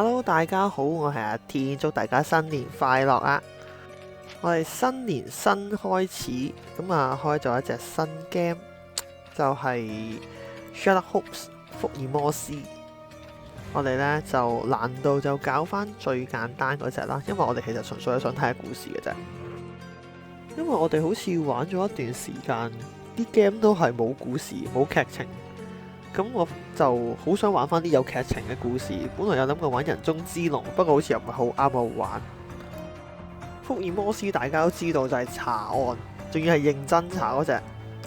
Hello， 大家好，我係阿天，祝大家新年快樂啊！我哋新年新開始，咁啊開咗一隻新 game，就係 Sherlock Holmes 福爾摩斯。我哋呢就難度就搞翻最簡單嗰隻啦，因為我哋其實純粹係想睇下故事嘅啫。因為我哋好似玩咗一段時間，啲 game 都係冇故事冇劇情，咁我就好想玩翻啲有劇情嘅故事。本來有諗過玩人中之龍，不過好似又唔係好啱我玩。福爾摩斯大家都知道就係查案，仲要係認真查嗰隻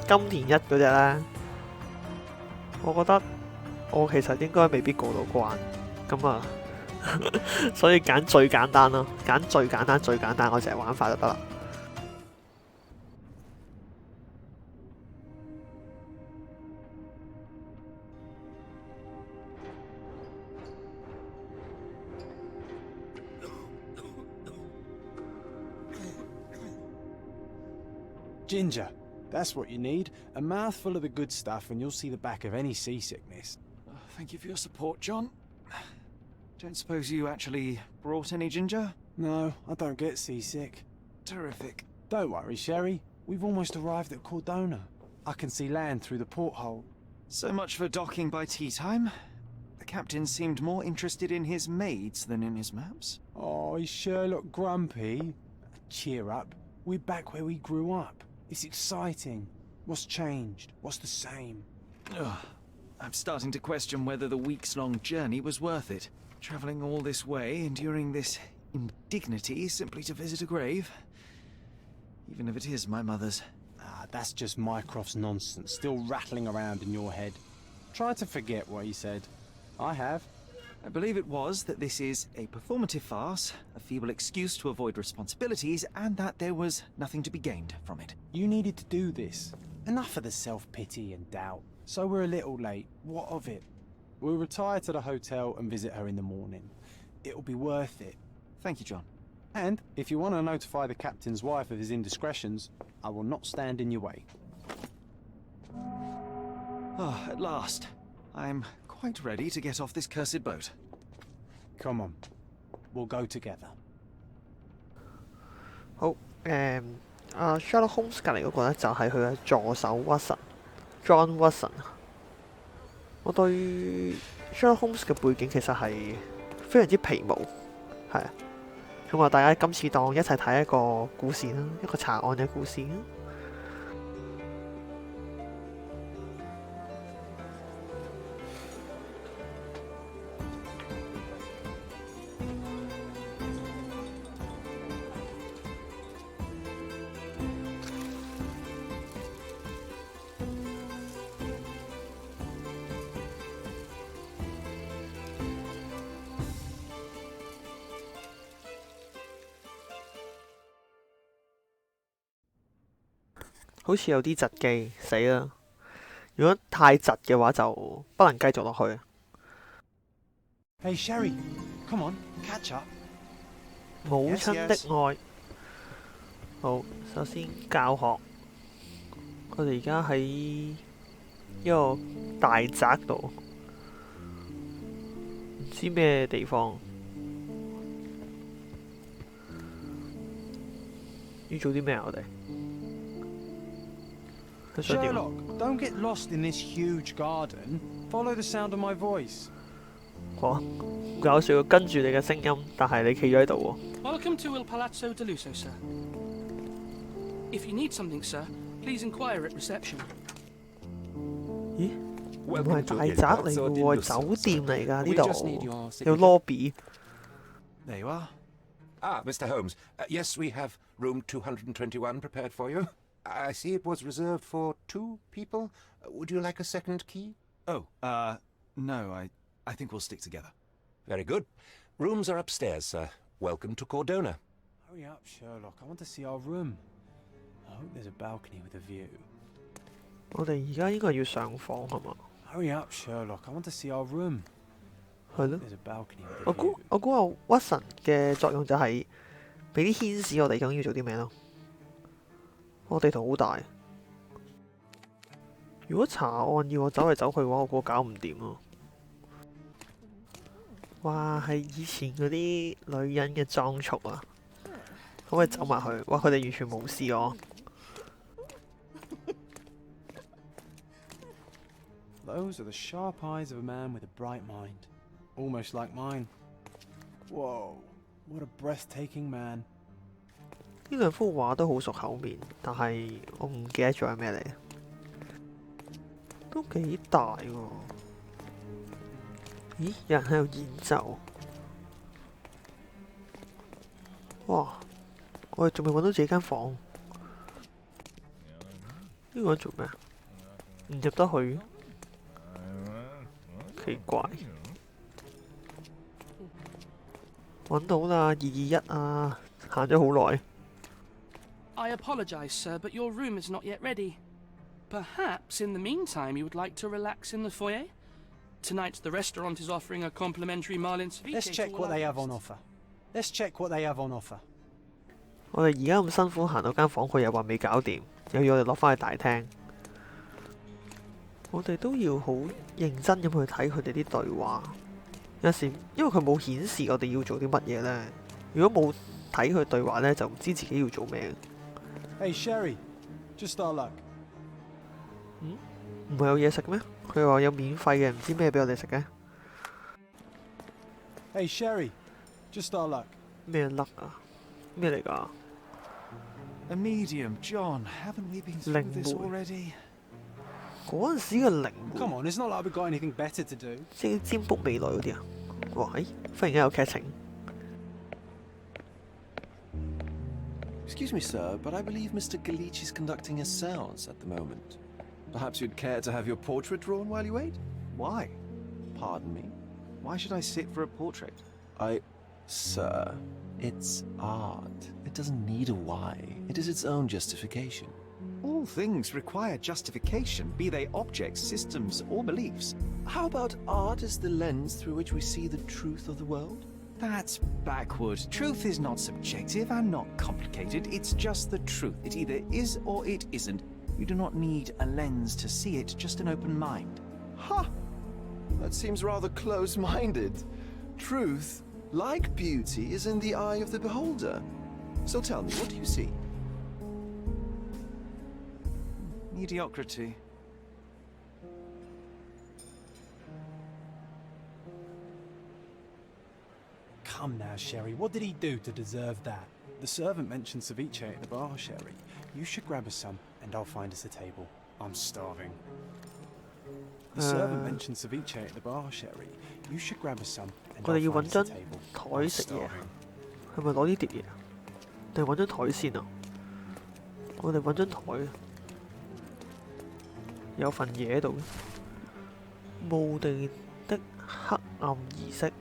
金田一嗰隻呢。我覺得我其實應該未必過到關，咁啊，所以揀最簡單咯，揀最簡單嗰隻玩法就得啦。Ginger, that's what you need. A mouthful of the good stuff and you'll see the back of any seasickness. Thank you for your support, John. Don't suppose you actually brought any ginger? No, I don't get seasick. Terrific. Don't worry, Sherry. We've almost arrived at Cordona. I can see land through the porthole. So much for docking by tea time. The captain seemed more interested in his maids than in his maps. Oh, is Sherlock grumpy? Cheer up. We're back where we grew up. It's exciting. What's changed? What's the same? Ugh. I'm starting to question whether the weeks-long journey was worth it. Travelling all this way, enduring this indignity simply to visit a grave. Even if it is my mother's. Ah, that's just Mycroft's nonsense, still rattling around in your head. Try to forget what he said. I have. I believe it was that this is a performative farce, a feeble excuse to avoid responsibilities, and that there was nothing to be gained from it. You needed to do this. Enough of the self-pity and doubt. So we're a little late. What of it? We'll retire to the hotel and visit her in the morning. It'll be worth it. Thank you, John. And if you want to notify the captain's wife of his indiscretions, I will not stand in your way. Oh, at last. I'm quite ready to get off this cursed boat. Come on. We'll go together. 好，Sherlock Holmes 隔離嗰個呢，就係佢嘅助手 Watson。John Watson， 我對 Sherlock Holmes 嘅背景其實係非常之皮毛，係啊。咁啊，大家今次當一齊睇一個故事啦，一個查案嘅故事。好似有啲窒機，死啦！如果太窒嘅話，就不能繼續落去。Hey Sherry, come on, catch up. 母親的愛。好，首先教學。我哋而家喺一個大宅度，唔知咩地方。要做啲咩啊？我哋？ Sherlock, don't get lost in this huge garden. Follow the sound of my voice. 哇，搞笑，跟住你嘅聲音，但係你企咗喺度喎。Welcome to Il Palazzo Deluso, sir. If you need something, sir, please inquire at reception. 咦？唔係大宅嚟嘅喎，酒店嚟㗎呢度，有 lobby。 There you are. Ah, Mr. Holmes. Yes, we have room 221 prepared for you. I see it was reserved for 2 people. Would you like a second key? Oh, no, I think we'll stick together. Very good. Rooms are upstairs, sir. Welcome to Cordona. Hurry up, Sherlock. I want to see our room. I hope there's a balcony with a view. 我哋而家應該要上房係嘛？ Hurry up, Sherlock. I want to see our room. 係咯。There's a balcony with a view. 我估阿 Watson 嘅作用就係俾啲牽使我哋究竟要做啲咩咯。我地圖好大，如果查案要我走嚟走去嘅話，我估搞唔掂啊！哇，係以前嗰啲女人嘅裝束啊！可唔可以走埋去？哇，佢哋完全冇事我。Those are the sharp eyes of a man with a bright mind. Almost like mine. Whoa, what a breathtaking man. 呢兩幅畫都好熟口面，但係我唔記得咗係咩嚟。都幾大喎！咦，有人喺度演奏。哇！我哋仲未揾到自己間房。呢個人做咩？唔入得去？奇怪。揾到啦，221啊！行咗好耐。I apologize, sir, but your room is not yet ready. Perhaps in the meantime you would like to relax in the foyer? Tonight the restaurant is offering a complimentary marlin ceviche. Let's check what they have on offer. Let's check what they have on offer. 我哋而家咁辛苦行到間房，佢又話未搞掂，又要我哋落返去大廳。我哋都要好認真咁去睇佢哋啲對話。有時因為佢冇顯示我哋要做啲乜嘢呢。如果冇睇佢對話呢，就唔知自己要做咩。Hey Sherry, just our luck. 唔係有嘢食咩？佢話有免費嘅，唔知咩俾我哋食嘅。Hey Sherry, just our luck. 咩甩啊？咩嚟㗎？ A medium, John. Haven't we been through this already? 嗰陣時嘅靈媒， Come on, it's not like we've got anything better to do. 即係占卜未來嗰啲啊！哇，忽然間有劇情。Excuse me, sir, but I believe Mr. Galich is conducting a séance at the moment. Perhaps you'd care to have your portrait drawn while you wait? Why? Pardon me? Why should I sit for a portrait? Sir, it's art. It doesn't need a why. It is its own justification. All things require justification, be they objects, systems, or beliefs. How about art as the lens through which we see the truth of the world? That's backward. Truth is not subjective and not complicated. It's just the truth. It either is or it isn't. You do not need a lens to see it, just an open mind. Ha! That seems rather close-minded. Truth, like beauty, is in the eye of the beholder. So tell me, what do you see? Mediocrity. Come now, Sherry, what did he do to deserve that? The servant mentioned ceviche at the bar, Sherry. You should grab us some, and I'll find us a table. I'm starving. The servant mentioned ceviche at the bar, Sherry. You should grab us some, and 我哋 I'll 要 find 揾 us a 張 table. 台 I'm 食嘢， starving. 係咪攞呢碟嘢啊？定係揾張台先啊？我哋揾張台，有份嘢喺度嘅。墓地的黑暗儀式，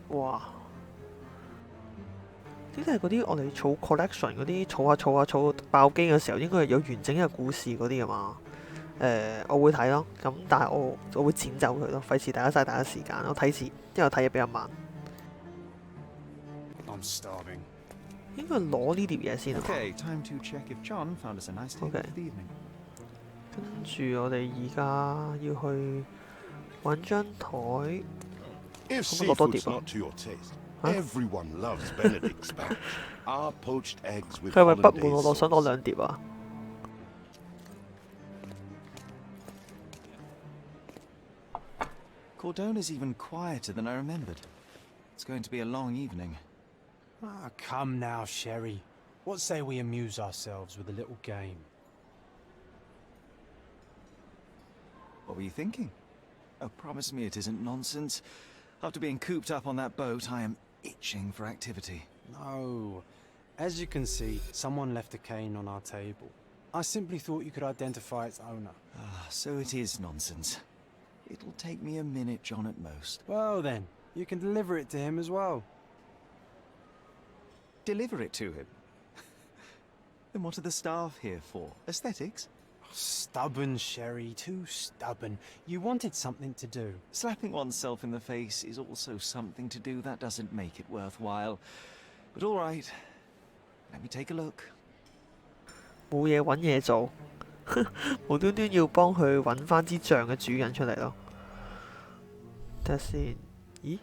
哇！呢啲係嗰啲我哋儲 collection 嗰啲，儲到爆機嘅時候，應該係有完整嘅故事嗰啲㗎嘛。我會睇咯，咁但係我會剪走佢咯，費事大家時間。我睇字，因為我睇嘢比較慢。I'm starving. 應該攞呢碟嘢先啊嘛。 Okay, time to check if John found us a nice table Okay. for the evening. 跟住我哋而家要去揾張台。 If Come on, seafood's Dipper. not to your taste, Huh? everyone loves Benedict's batch. Our poached eggs with 佢係咪不滿 hollandaise 我想攞 sauce. 兩碟啊？ Cordona's even quieter than I remembered. It's going to be a long evening. Ah, come now, Sherry. What say we amuse ourselves with a little game? What were you thinking? Oh, promise me it isn't nonsense. After being cooped up on that boat, I am itching for activity. No. As you can see, someone left a cane on our table. I simply thought you could identify its owner. Ah, so it is nonsense. It'll take me a minute, John, at most. Well then, you can deliver it to him as well. Deliver it to him? Then what are the staff here for? Aesthetics? Stubborn, Sherry, too stubborn. You wanted something to do. Slapping oneself in the face is also something to do. That doesn't make it worthwhile. But all right, let me take a look. 冇嘢揾嘢做，無端端要幫佢揾翻支醬嘅主人出嚟咯。睇下先，咦？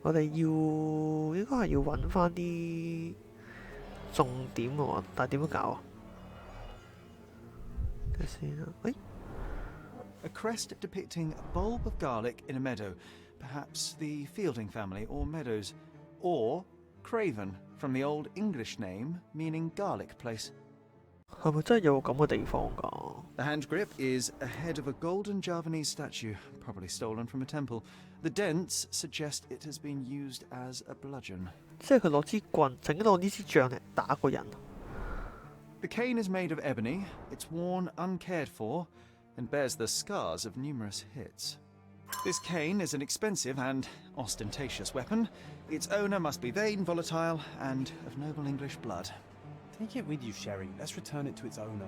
我哋應該係要揾翻啲重點喎，但係點樣搞啊？睇下先啊，喂。A crest depicting a bulb of garlic in a meadow, perhaps the Fielding family or Meadows, or Craven from the Old English name meaning garlic place. 係咪真係有咁嘅地方㗎？ The hand grip is a head of a golden Javanese statue, probably stolen from a temple. The dents suggest it has been used as a bludgeon. 即係佢攞支棍，曾經攞呢支杖嚟打個人。The cane is made of ebony, it's worn uncared for, and bears the scars of numerous hits. This cane is an expensive and ostentatious weapon. Its owner must be vain, volatile, and of noble English blood. Take it with you, Sherry. Let's return it to its owner.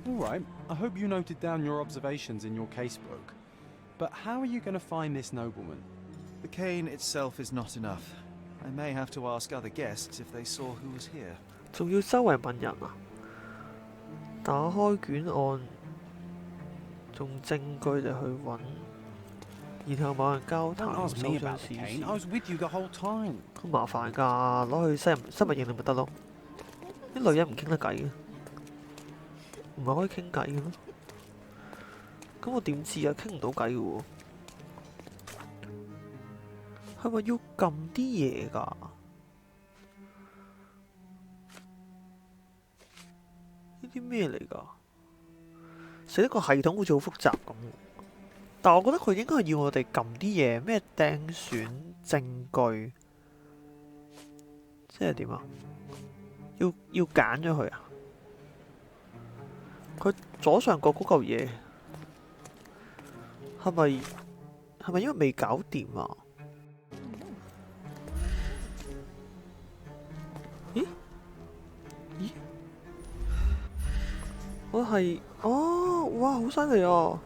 All right, I hope you noted down your observations in your casebook. But how are you going to find this nobleman? The cane itself is not enough. I may have to ask other guests if they saw who was here. 仲要周圍問人啊！打開卷案，用證據嚟去揾，然後某人交談 Don't ask 手 me 上 about 試 the cane. 試 I。was with you the whole time. 咁麻煩㗎，攞去失物認領咪得咯。啲女人唔傾得偈嘅，唔係可以傾偈嘅咩？咁我點知啊？傾唔到偈嘅喎。係咪要撳啲嘢㗎？呢啲咩嚟㗎？寫一個系統好似好複雜咁，但我覺得佢應該係要我哋撳啲嘢，咩掟選證據，即係點啊？要揀咗佢啊？佢左上角嗰嚿嘢係咪因為未搞掂啊？咦？我係哇，好犀利啊！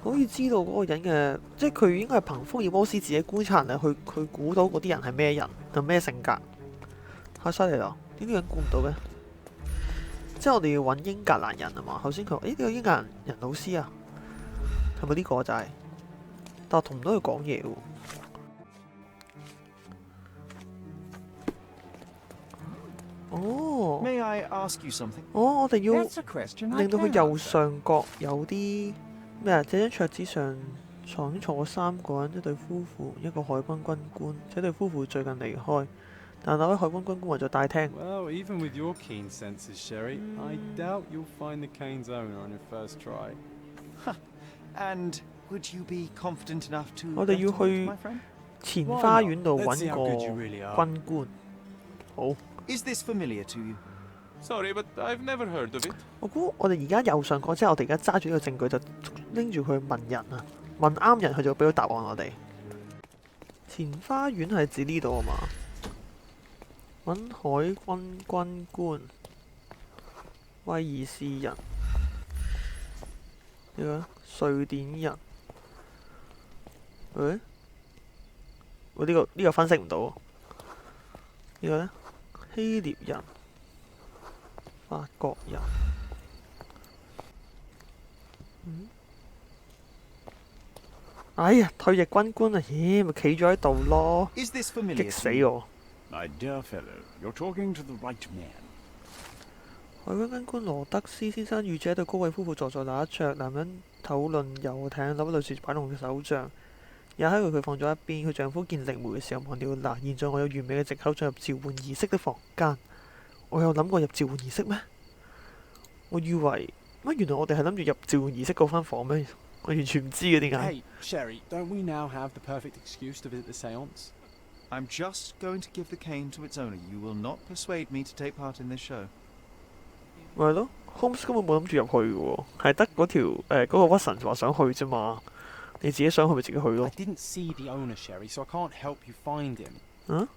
可以知道嗰個人嘅，即係佢應該係憑福爾摩斯自己觀察嚟去估到嗰啲人係咩人同咩性格，太犀利啦！呢啲人估唔到嘅，即係我哋要揾英格蘭人啊嘛。頭先佢話：呢個英格蘭人老師啊，係咪呢個就係？但我同唔到佢講嘢喎。哦。May I ask you something? 我哋要 That's a question I 令到佢 cannot 右上角有啲咩啊？這張桌子上坐3個人，一對夫婦，一個海軍軍官。這對夫婦最近離開，但那位海軍軍官還在大廳。 Well, even with your keen senses, Sherry, I doubt you'll find the cane's owner on your first try. And would you be confident enough to 我哋要 bet on it, 去 my friend? 前花園度 Let's see 揾 how 個 good you really are. 軍官。好， Is this familiar to you? Sorry, but I've never heard of it. 我估我哋而家右上角，即係我哋而家揸住呢個證據，就拎住佢問人啊，問啱人佢就俾到答案我哋。前花園係指呢度啊嘛？揾海軍軍官，威爾斯人，呢個瑞典人，我呢個分析唔到喎。呢個呢，希臘人、法國人，哎呀，退役軍官啊，咦，咪企咗喺度咯， Is this 激 familiar 死 to you? 我！ My dear fellow, you're talking to the right man. 海軍軍官羅德斯先生遇著一對高貴夫婦坐在那一桌，男人討論遊艇，那位女士擺弄嘅手杖，也喺佢放咗一邊。佢丈夫見靈媒嘅時候忘了嗱，現在我有完美嘅藉口進入召喚儀式的房間。我有諗過入召喚儀式咩？我以為原來我哋係諗住入召喚儀式嗰間房咩？我完全唔知嘅點解。 Hey, Sherry, don't we now have the perfect excuse to visit the seance? I'm just going to give the cane to its owner. You will not persuade me to take part in this show. 咪係咯 ，Holmes 根本冇諗住入去嘅喎，係得嗰條嗰個屈臣話想去啫嘛。你自己想去咪自己去 I 咯。 didn't see the owner, Sherry, so I can't help you find him.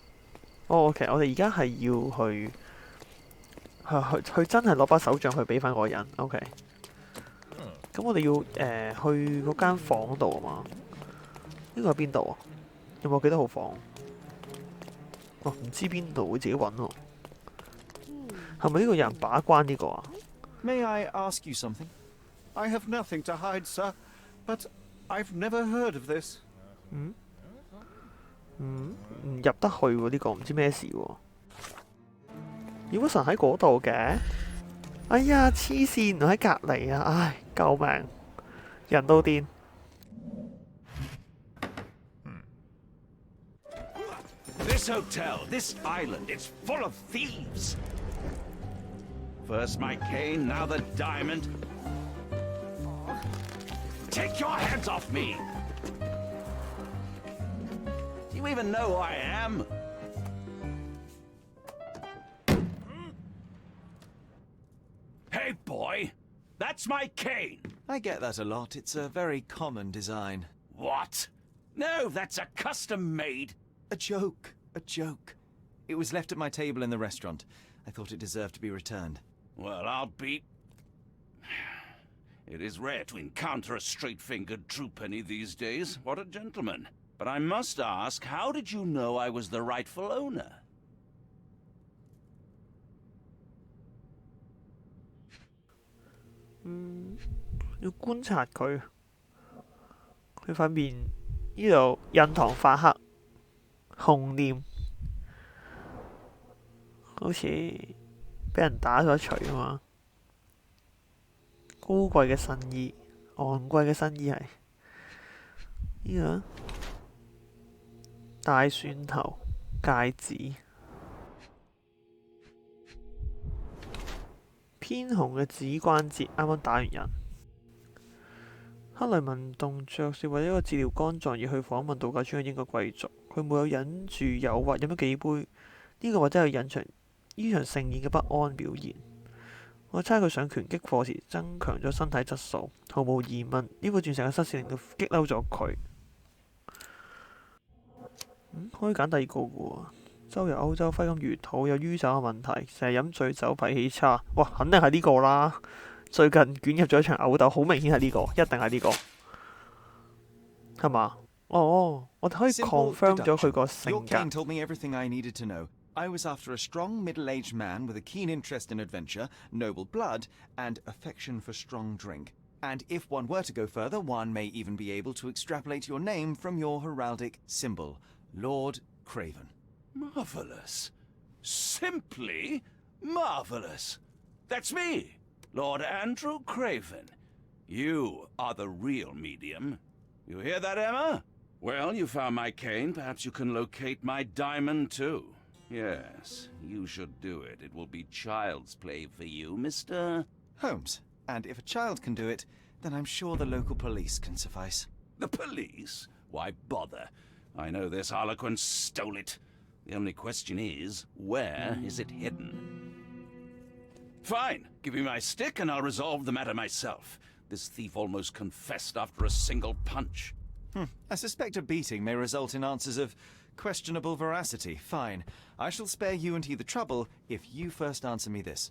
OK，我哋而家係要去真係攞把手杖去俾翻嗰個人。OK，咁我哋要去嗰間房度啊嘛。呢個係邊度啊？有冇幾多號房？哦，唔知邊度，會自己揾喎。係咪呢個有人把關呢個啊？ May I ask you something? I have nothing to hide, sir, but I've never heard of this. 唔入得去喎，呢個唔知咩事喎。妖神喺嗰度嘅，哎呀黐線，喺隔離啊！唉，救命，人都癲。This hotel, this island, it's full of thieves. First my cane, now the diamond. Take your hands off me! Do you even know who I am? Hey, boy! That's my cane! I get that a lot. It's a very common design. What? No, that's a custom-made. A joke. A joke. It was left at my table in the restaurant. I thought it deserved to be returned. Well, I'll be... It is rare to encounter a straight-fingered true penny these days. What a gentleman. But I must ask, how did you know I was the rightful owner? 要觀察佢塊面呢度印堂發黑，紅臉，好似俾人打咗一錘啊嘛！高貴嘅新衣，昂貴嘅新衣係呢個大蒜頭戒指，偏紅嘅指關節，啱啱打完人。克雷文動爵士為一個治療肝臟而去訪問度假村嘅英國貴族，佢沒有忍住誘惑飲咗幾杯，呢個或者係隱藏呢場盛宴嘅不安表現。我猜佢上拳擊課時增強咗身體質素，毫無疑問呢個鑽石嘅失事令到激嬲咗佢。可以揀第二個嘅喎，周遊歐洲揮金如土，有酗酒嘅問題，成日飲醉酒脾氣差，哇！肯定係呢個啦。最近捲入咗一場毆鬥，好明顯係呢個，一定係呢個，係嘛？哦，我哋可以 confirm 咗佢個性 Your cane 格。 told me everything I needed to know. I was after a strong middle-aged man with a keen interest in adventure, noble blood, and affection for strong drink. And if one were to go further, one may even be able to extrapolate your name from your heraldic symbol, Lord Craven. Marvelous. Simply marvelous. That's me, Lord Andrew Craven. You are the real medium. You hear that, Emma? Well, you found my cane. Perhaps you can locate my diamond, too. Yes, you should do it. It will be child's play for you, Mr. Holmes. And if a child can do it, then I'm sure the local police can suffice. The police? Why bother? I know this harlequin stole it. The only question is, where is it hidden? Fine. Give me my stick and I'll resolve the matter myself. This thief almost confessed after a single punch. I suspect a beating may result in answers of questionable veracity. Fine. I shall spare you and he the trouble if you first answer me this.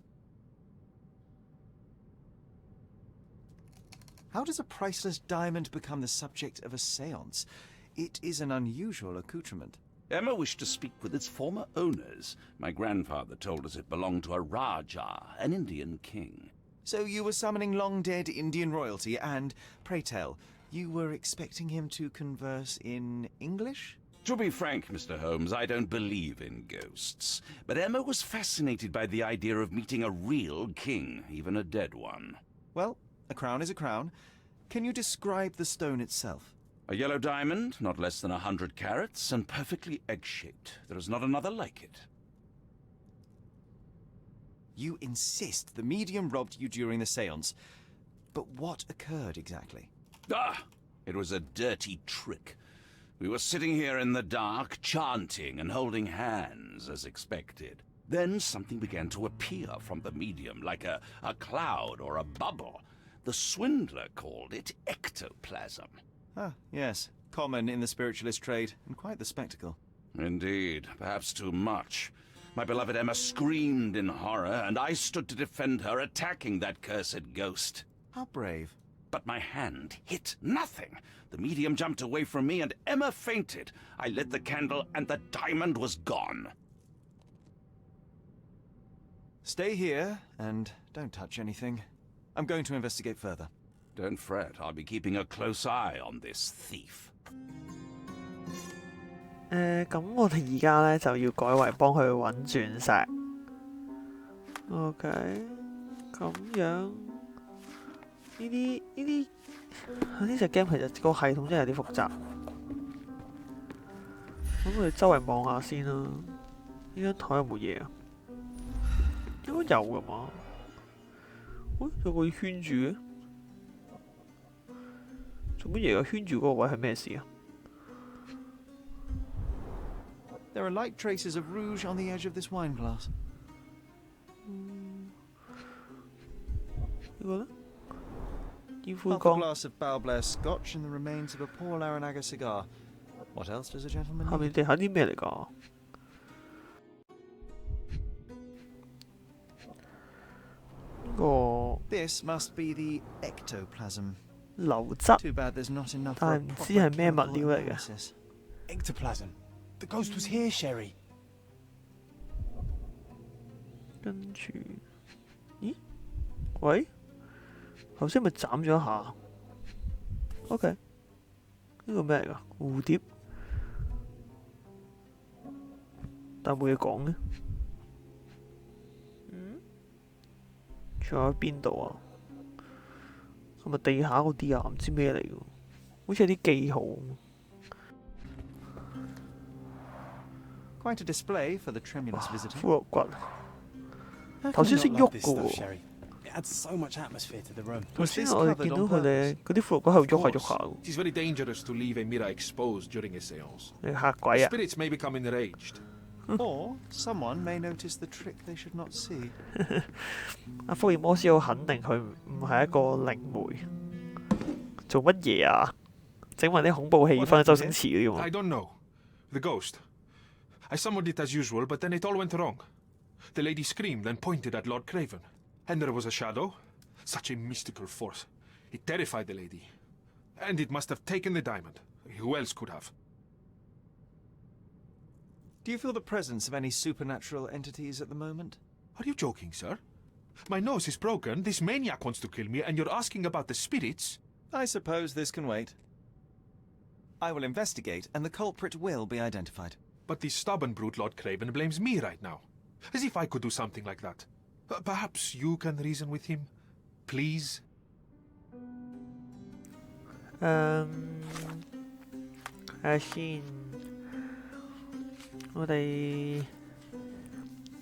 How does a priceless diamond become the subject of a séance? It is an unusual accoutrement. Emma wished to speak with its former owners. My grandfather told us it belonged to a Raja, an Indian king. So you were summoning long-dead Indian royalty and, pray tell, you were expecting him to converse in English? To be frank, Mr. Holmes, I don't believe in ghosts. But Emma was fascinated by the idea of meeting a real king, even a dead one. Well, a crown is a crown. Can you describe the stone itself? A yellow diamond, not less than 100 carats, and perfectly egg-shaped. There is not another like it. You insist the medium robbed you during the séance. But what occurred exactly? Ah! It was a dirty trick. We were sitting here in the dark, chanting and holding hands, as expected. Then something began to appear from the medium, like a cloud or a bubble. The swindler called it ectoplasm. Ah, yes. Common in the spiritualist trade, and quite the spectacle. Indeed, perhaps too much. My beloved Emma screamed in horror, and I stood to defend her, attacking that cursed ghost. How brave. But my hand hit nothing. The medium jumped away from me, and Emma fainted. I lit the candle, and the diamond was gone. Stay here, and don't touch anything. I'm going to investigate further. Don't fret, I'll be keeping a close eye on this thief. 咁我哋而家咧就要改為幫佢揾鑽石。OK， 咁樣呢隻 game 其實個系統真係有啲複雜。咁我哋周圍望下先啦。呢張台有冇嘢啊？應該有噶嘛？喂，有個圈住嘅，做乜嘢啊？圈住嗰個位係咩事啊？ There are light traces of rouge on the edge of this wine glass. 呢個咧？煙灰 Half a 缸。 glass of Balblair Scotch and the remains of a Paul Aranaga cigar. What else does a gentleman 下 need? 面地下啲咩嚟㗎？呢個 This must be the ectoplasm. 流質， Too bad there's not enough 但 for 係 a 唔知 proper 係咩物 chemical 料嚟嘅。 analysis. Ectoplasm. The ghost was here, Sherry. 跟住，咦？喂？頭先咪斬咗一下。OK， 呢個咩嚟㗎？蝴蝶，但冇嘢講嘅。仲有喺邊度啊？係咪地下嗰啲啊？唔知咩嚟㗎？好似有啲記號。 Quite a display for the tremulous 骷 visitor. 髏骨， How 頭 can 先 you 識 not 喐 love this 㗎 stuff, 喎。 Sherry? It adds so much atmosphere to the room. 頭先我哋見到佢哋嗰啲骷髏骨喺度喐下喐下喎。 It is very dangerous to leave a mirror exposed during a seance. 你嚇鬼啊！ Spirits may become enraged. Or someone may notice the trick they should not see. 阿福爾摩斯好肯定佢唔係一個靈媒，做乜嘢啊？整埋啲恐怖氣氛，周星馳嗰啲 I 喎。 don't know. The ghost. I summoned it as usual, but then it all went wrong. The lady screamed and pointed at Lord Craven. And there was a shadow. Such a mystical force. It terrified the lady. And it must have taken the diamond. Who else could have? Do you feel the presence of any supernatural entities at the moment? Are you joking, sir? My nose is broken, this maniac wants to kill me, and you're asking about the spirits? I suppose this can wait. I will investigate, and the culprit will be identified. But the stubborn brute Lord Craven blames me right now. As if I could do something like that. Perhaps you can reason with him? Please? 睇下先，我哋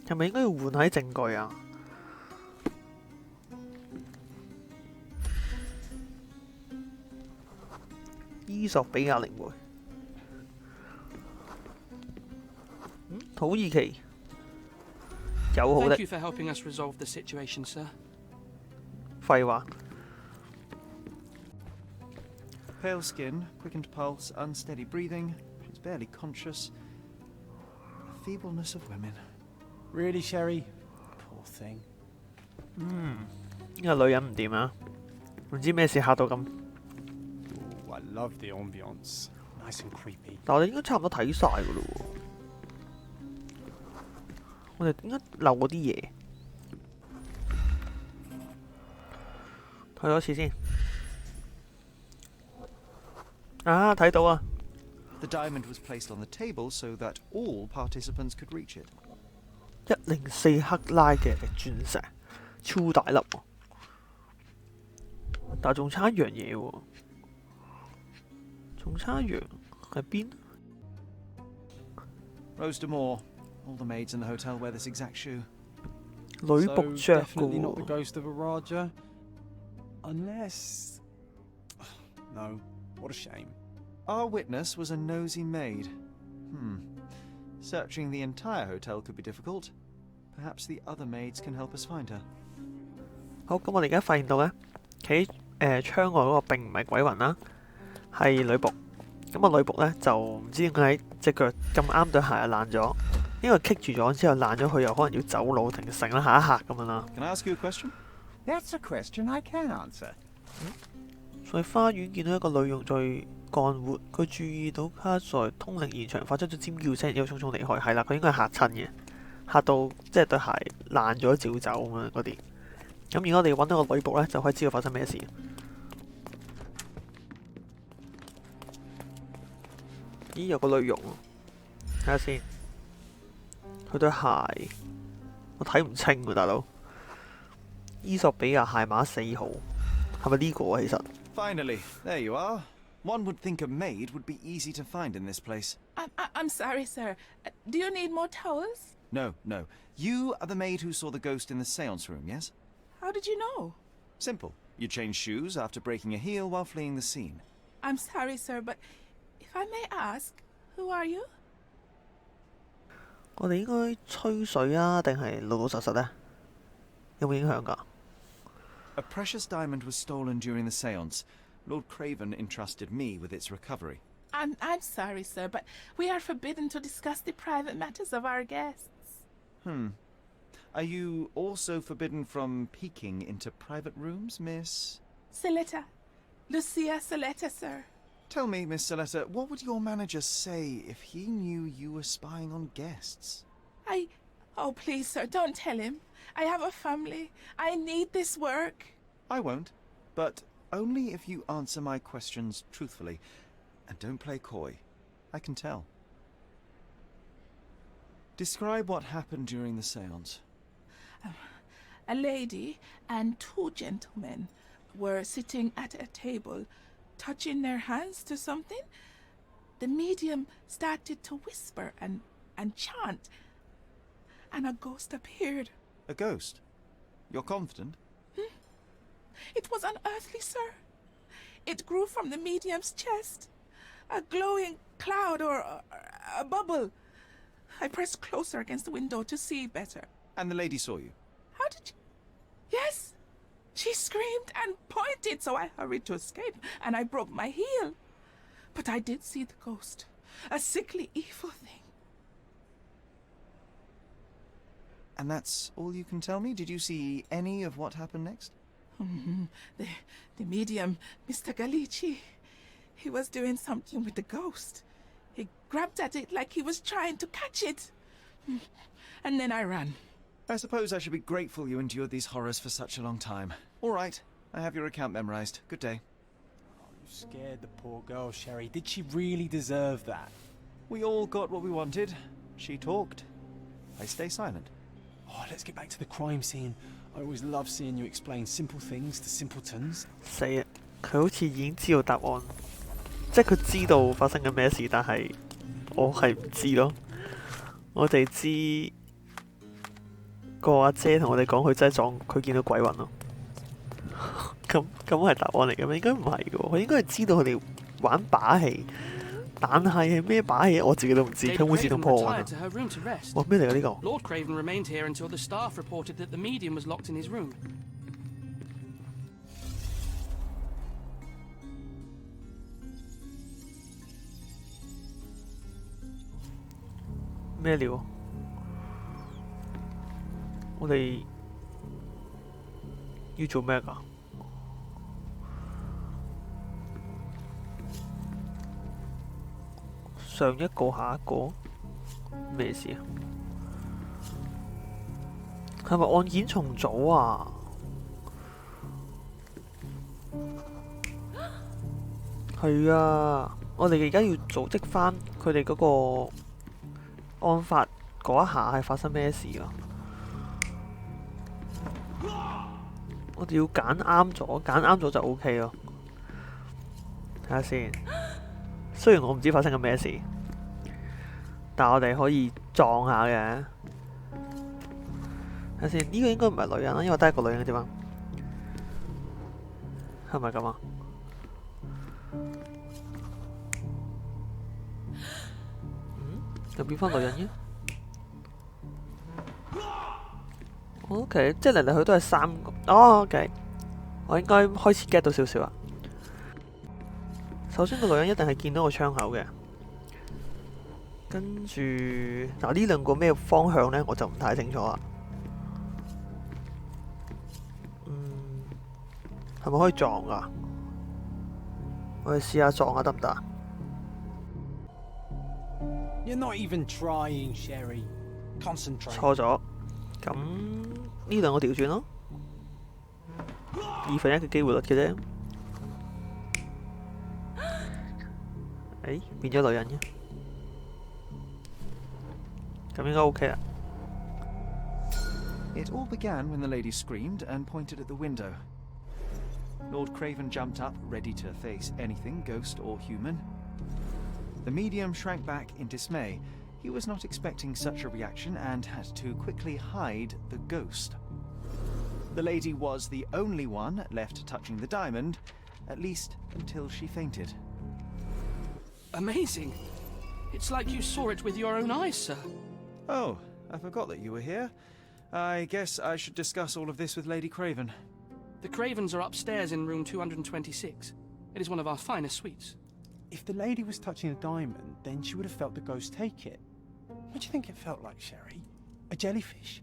係咪應該要換下啲證據啊？伊索比亞靈媒，土耳其友好 Thank 的 you for helping us resolve the situation, sir. 廢話。 Pale skin, quickened pulse, unsteady breathing. She's barely conscious. The feebleness of women. Really, Sherry? Poor thing. 呢個女人唔掂啊！唔知咩事嚇到咁。 Ooh, I love the ambience. Nice and creepy. 但我哋應該差唔多睇晒噶咯喎。我哋應該漏嗰啲嘢。睇多次先。啊，睇到啊！ The diamond was placed on the table so that all participants could reach it. 104克拉嘅鑽石，超大粒喎。但係仲差一樣嘢喎。仲差一樣喺邊？ Rose D'Amour. All the maids in the hotel wear this exact shoe. 女 So 僕着嘅 definitely not the 喎。 ghost of a Raja. Unless... No. What a shame. Our witness was a nosy maid. Searching the entire hotel could be difficult. Perhaps the other maids can help us find her. 好，咁我哋而家發現到咧，企窗外嗰個並唔係鬼魂啦，係女僕。咁個女僕咧就唔知點解隻腳咁啱對鞋爛咗，因為棘住咗之後爛咗，佢又可能要走路停成啦，下一刻咁樣啦。 Can I ask you a question? That's a question I can answer. 在花園見到一個女傭在幹活，佢注意到她在通靈現場發出咗尖叫聲，然之後匆匆離開。係啦，佢應該係嚇親嘅，嚇到即係對鞋爛咗照走咁樣嗰啲。咁如果我哋揾到個女僕咧，就可以知道發生咩事。咦，有個女傭喎，睇下先，佢對鞋我睇唔清喎，大佬。伊索比亞鞋碼4號，係咪呢個啊？其實 Finally, there you are. One would think a maid would be easy to find in this place. I'm sorry, sir. Do you need more towels? No, no. You are the maid who saw the ghost in the seance room, yes? How did you know? Simple. You changed shoes after breaking a heel while fleeing the scene. I'm sorry, sir, but if I may ask, who are you? 我哋應該吹水啊，定係老老實實呢？有冇影響㗎？ A precious diamond was stolen during the seance. Lord Craven entrusted me with its recovery. I'm sorry, sir, but we are forbidden to discuss the private matters of our guests. Are you also forbidden from peeking into private rooms, Miss? Saletta. Lucia Saletta, sir. Tell me, Miss Saletta, what would your manager say if he knew you were spying on guests? Oh, please, sir, don't tell him. I have a family. I need this work. I won't, but only if you answer my questions truthfully. And don't play coy. I can tell. Describe what happened during the seance. A lady and 2 gentlemen were sitting at a table, touching their hands to something. The medium started to whisper and chant, and a ghost appeared. A ghost? You're confident? It was unearthly, sir. It grew from the medium's chest. A glowing cloud or a bubble. I pressed closer against the window to see better. And the lady saw you? How did you... Yes! She screamed and pointed, so I hurried to escape, and I broke my heel. But I did see the ghost. A sickly, evil thing. And that's all you can tell me? Did you see any of what happened next? The medium, Mr. Galici, he was doing something with the ghost. He grabbed at it like he was trying to catch it. And then I ran. I suppose I should be grateful you endured these horrors for such a long time. All right, I have your account memorized. Good day. Oh, you scared the poor girl, Sherry. Did she really deserve that? We all got what we wanted. She talked. I stay silent. Oh, let's get back to the crime scene. I always love seeing you explain simple things to simpletons. 死啊！佢好似已經知道答案，即係佢知道發生緊咩事，但係我係唔知咯。我哋知個阿姐同我哋講佢真係撞佢見到鬼魂咯。咁係答案嚟嘅咩？應該唔係嘅喎，佢應該係知道佢哋玩把戲，但係咩把戲我自己都唔知。佢會自動破案啊！哇，咩嚟㗎呢個？ Lord Craven remained here until the staff reported that the medium was locked in his room. 咩料？我哋要做咩㗎？上一個下一個咩事啊？係咪案件重組啊？係啊！我哋而家要組織返佢哋嗰個案發嗰一下係發生咩事啊？我哋要揀啱咗，揀啱咗就 OK 咯。睇下先。雖然我唔知發生緊咩事，但我哋可以撞下嘅。睇下先，呢個應該唔係女人啦，因為得一個女人嘅啫嘛。係咪咁啊？就變翻女人嘅。OK， 即係嚟嚟去都係3個。哦 ，OK， 我應該開始 get 到少少啦。首先個女人一定係見到個窗口嘅，跟住嗱呢兩個咩方向呢？我就唔太清楚啦。係咪可以撞㗎？我哋試下撞下得唔得啊？ You're not even trying, Sherry. Concentrate. 錯咗，咁呢兩個調轉咯，2/1嘅機會率嘅啫。誒，變咗女人嘅。咁應該 OK 啦。It all began when the lady screamed and pointed at the window. Lord Craven jumped up, ready to face anything, ghost or human. The medium shrank back in dismay. He was not expecting such a reaction and had to quickly hide the ghost. The lady was the only one left touching the diamond, at least until she fainted. Amazing. It's like you saw it with your own eyes, sir. Oh, I forgot that you were here. I guess I should discuss all of this with Lady Craven. The Cravens are upstairs in room 226. It is one of our finest suites. If the lady was touching the diamond, then she would have felt the ghost take it. What do you think it felt like, Sherry? A jellyfish?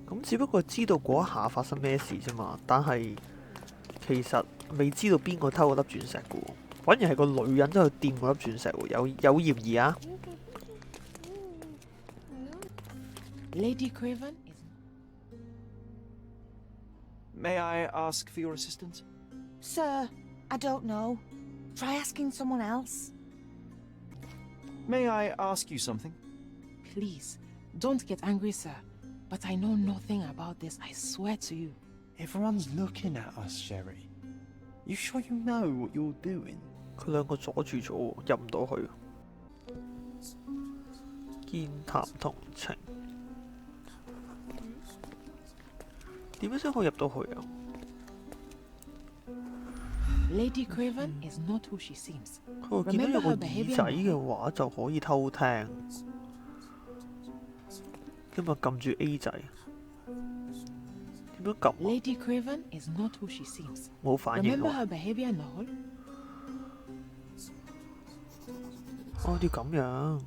咁只不過知道嗰一下發生咩事啫嘛，但係其實未知道邊個偷嗰粒鑽石嘅喎，反而係個女人走去掂嗰粒鑽石喎，有嫌疑啊！ Lady Craven is... May I ask for your assistance? Sir, I don't know. Try asking someone else. May I ask you something? Please, don't get angry, sir. But I know nothing about this, I swear to you. Everyone's looking at us, Sherry. You sure you know what you're doing? 佢兩個阻住咗，入唔到去。肩談同情，點樣先可以入到去啊？ Lady Craven is not who she seems. 佢話見到有個耳仔嘅話就可以偷聽，咁咪撳住 A 仔。點樣撳 Lady Craven is not who she seems. 冇反應 Remember 喎。 her behavior in the hall? 哦，要咁樣。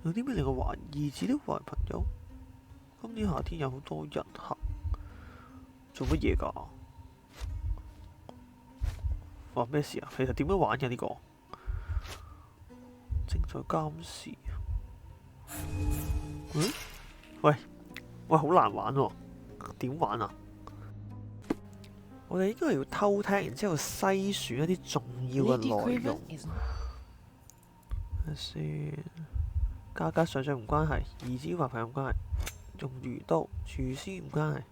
有啲咩令我懷疑自己壞朋友？今年夏天有好多人行，做乜嘢㗎？哇！咩事啊？其實點樣玩嘅呢個？正在監視。嗯？喂，好難玩喎！點玩啊？我哋應該係要偷聽，然之後篩選一啲重要嘅內容。睇下先，價格上漲唔關係，兒子壞朋友唔關係，用魚刀、廚師唔關係，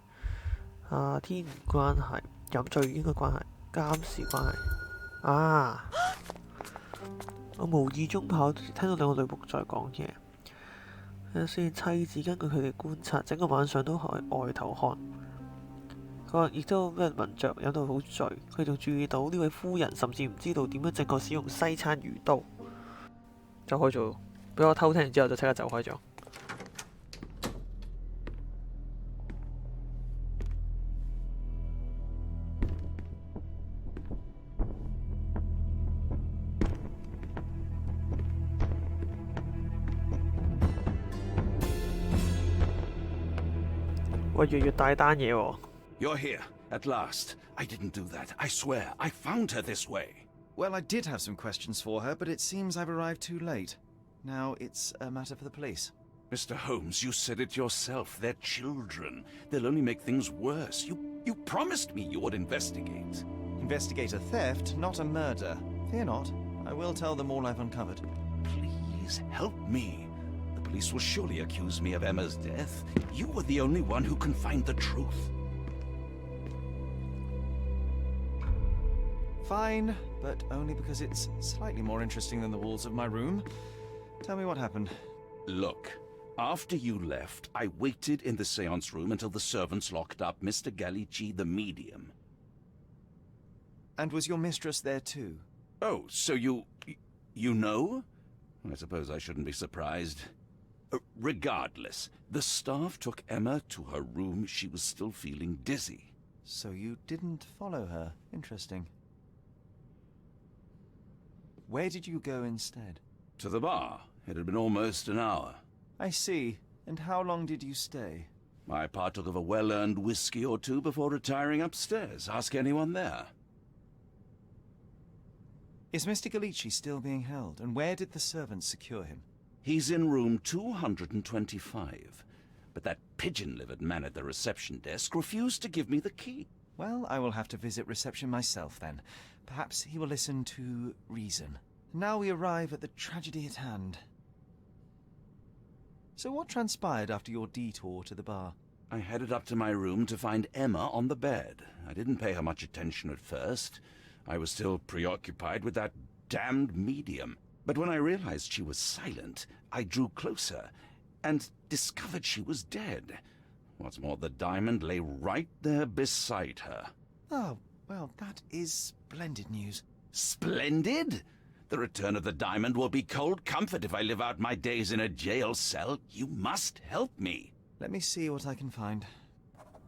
夏天唔關係，飲醉應該關係，監視關係。啊！我無意中聽到兩個女僕在講嘢。睇下先，妻子根據佢哋觀察，整個晚上都喺外頭看。佢話亦都俾人聞着，飲到好醉。佢仲注意到呢位夫人甚至唔知道點樣正確使用西餐魚刀。走開咗，俾我偷聽完之後就即刻走開咗。喂，越大單嘢喎。 You're here, at last. I didn't do that. I swear. I found her this way. Well, I did have some questions for her, but it seems I've arrived too late. Now it's a matter for the police. Mr. Holmes, you said it yourself. They're children. They'll only make things worse. You promised me you would investigate. Investigate a theft, not a murder. Fear not. I will tell them all I've uncovered. Please help me. The police will surely accuse me of Emma's death. You were the only one who can find the truth. Fine, but only because it's slightly more interesting than the walls of my room. Tell me what happened. Look, after you left, I waited in the seance room until the servants locked up Mr. Galici the medium. And was your mistress there too? Oh, so you know? I suppose I shouldn't be surprised. Regardless, the staff took Emma to her room. She was still feeling dizzy. So you didn't follow her. Interesting. Where did you go instead? To the bar. It had been almost an hour. I see. And how long did you stay? I partook of a well-earned whiskey or two before retiring upstairs. Ask anyone there. Is Mr. Galici still being held? And where did the servants secure him? He's in room 225. But that pigeon-livered man at the reception desk refused to give me the key. Well, I will have to visit reception myself then. Perhaps he will listen to reason. Now we arrive at the tragedy at hand. So what transpired after your detour to the bar? I headed up to my room to find Emma on the bed. I didn't pay her much attention at first. I was still preoccupied with that damned medium. But when I realized she was silent, I drew closer and discovered she was dead. What's more, the diamond lay right there beside her. Oh, well, that is splendid news. Splendid? The return of the diamond will be cold comfort if I live out my days in a jail cell. You must help me. Let me see what I can find.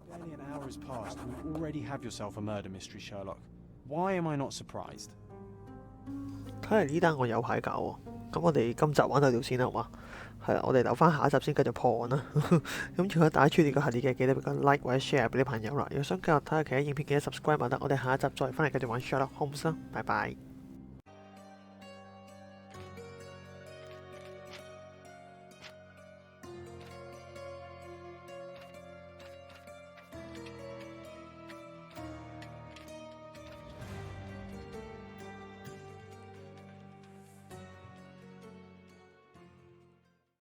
Barely an hour has passed and you already have yourself a murder mystery, Sherlock. Why am I not surprised? 睇嚟呢單我有排搞喎。咁我哋今集玩到條先啦，好嘛？係啦，我哋留翻下一集先繼續破案啦。咁如果大家中意呢個系列嘅，記得俾個 like 或者 share 俾啲朋友啦。如果想繼續睇下其他影片，記得 subscribe 就得。我哋下一集再翻嚟繼續玩 Sherlock Holmes 啦。拜拜。